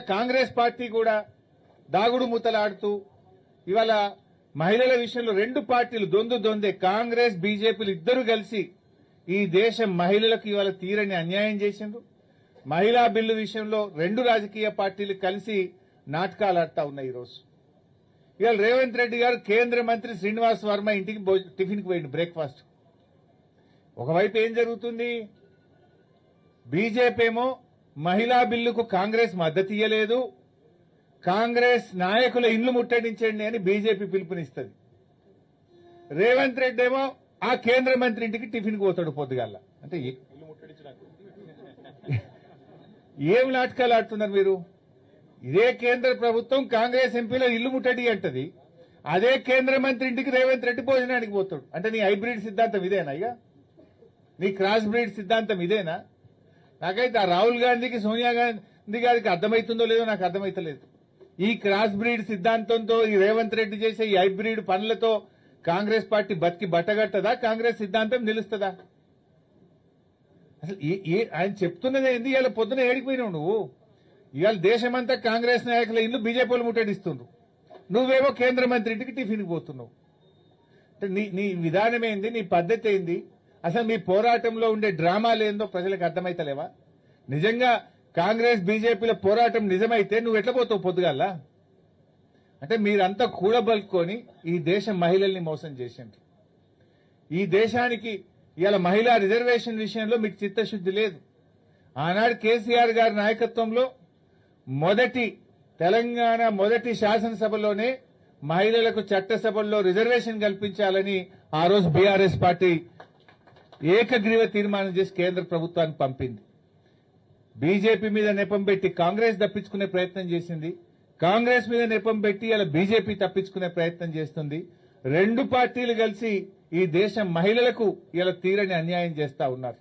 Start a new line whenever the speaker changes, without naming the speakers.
Congress party కూడా దాగుడు మూతలాడుతూ ఇవాళ మహిళల విషయంలో రెండు పార్టీలు దొందే కాంగ్రెస్ బీజేపీలు ఇద్దరు కలిసి ఈ దేశ మహిళలకు ఇవాళ తీరని అన్యాయం చేసిండ్రు. మహిళా బిల్లు విషయంలో రెండు రాజకీయ పార్టీలు కలిసి నాటకాలు ఆడుతా ఉన్నాయి. ఈరోజు ఇవాళ రేవంత్ రెడ్డి గారు కేంద్ర మంత్రి శ్రీనివాస్ వర్మ ఇంటికి టిఫిన్కి పోయిండు బ్రేక్ఫాస్ట్. ఒకవైపు ఏం జరుగుతుంది? బీజేపీ ఏమో మహిళా బిల్లుకు కాంగ్రెస్ మద్దతు ఇయ్యలేదు, కాంగ్రెస్ నాయకుల ఇండ్లు ముట్టడించండి అని బీజేపీ పిలుపునిస్తుంది. రేవంత్ రెడ్డి ఏమో ఆ కేంద్ర మంత్రి ఇంటికి టిఫిన్కి పోతాడు పొద్దుగాల. అంటే ఏం నాటకాలు ఆడుతున్నారు మీరు? ఇదే కేంద్ర ప్రభుత్వం కాంగ్రెస్ ఎంపీలో ఇల్లు ముట్టడి అంటది, అదే కేంద్ర మంత్రి ఇంటికి రేవంత్ రెడ్డి భోజనానికి పోతాడు. అంటే నీ హైబ్రిడ్ సిద్ధాంతం ఇదేనా? ఇక నీ క్రాస్ బ్రీడ్ సిద్ధాంతం ఇదేనా? నాకైతే ఆ రాహుల్ గాంధీకి సోనియా గాంధీ గారికి అర్థమవుతుందో లేదో నాకు అర్థమైతలేదు. ఈ క్రాస్ బ్రీడ్ సిద్ధాంతంతో ఈ రేవంత్ రెడ్డి చేసే ఈ హైబ్రిడ్ పనులతో కాంగ్రెస్ పార్టీ బతికి బట్టగట్టదా? కాంగ్రెస్ సిద్ధాంతం నిలుస్తుందా? అసలు ఆయన చెప్తున్నది ఏంది? ఇవాళ పొద్దున ఏడిపోయినావు నువ్వు. ఇవాళ దేశమంతా కాంగ్రెస్ నాయకుల ఇల్లు బీజేపీలు ముట్టడిస్తుండ్రు, నువ్వేమో కేంద్ర మంత్రి ఇంటికి టిఫిన్కి పోతున్నావు. అంటే నీ విధానం ఏంది? నీ పద్ధతి ఏంది? అసలు మీ పోరాటంలో ఉండే డ్రామాలు ఏందో ప్రజలకు అర్థమైతలేవా? నిజంగా కాంగ్రెస్ బీజేపీల పోరాటం నిజమైతే నువ్వు ఎట్లా పోతావు పొద్దుగాల? అంటే మీరంతా కూడబలుకొని ఈ దేశ మహిళల్ని మోసం చేసిండ్రు. ఈ దేశానికి ఇవాళ మహిళా రిజర్వేషన్ విషయంలో మీకు చిత్తశుద్ది లేదు. ఆనాడు కేసీఆర్ గారి నాయకత్వంలో తెలంగాణ మొదటి శాసనసభలోనే మహిళలకు చట్టసభల్లో రిజర్వేషన్ కల్పించాలని ఆ రోజు బీఆర్ఎస్ పార్టీ ఏకగ్రీవ తీర్మానం చేసి కేంద్ర ప్రభుత్వానికి పంపింది. బీజేపీ మీద నెపం పెట్టి కాంగ్రెస్ తప్పించుకునే ప్రయత్నం చేసింది, కాంగ్రెస్ మీద నెపం పెట్టి ఇలా బీజేపీ తప్పించుకునే ప్రయత్నం చేస్తుంది. రెండు పార్టీలు కలిసి ఈ దేశ మహిళలకు ఇలా తీరని అన్యాయం చేస్తా ఉన్నారు.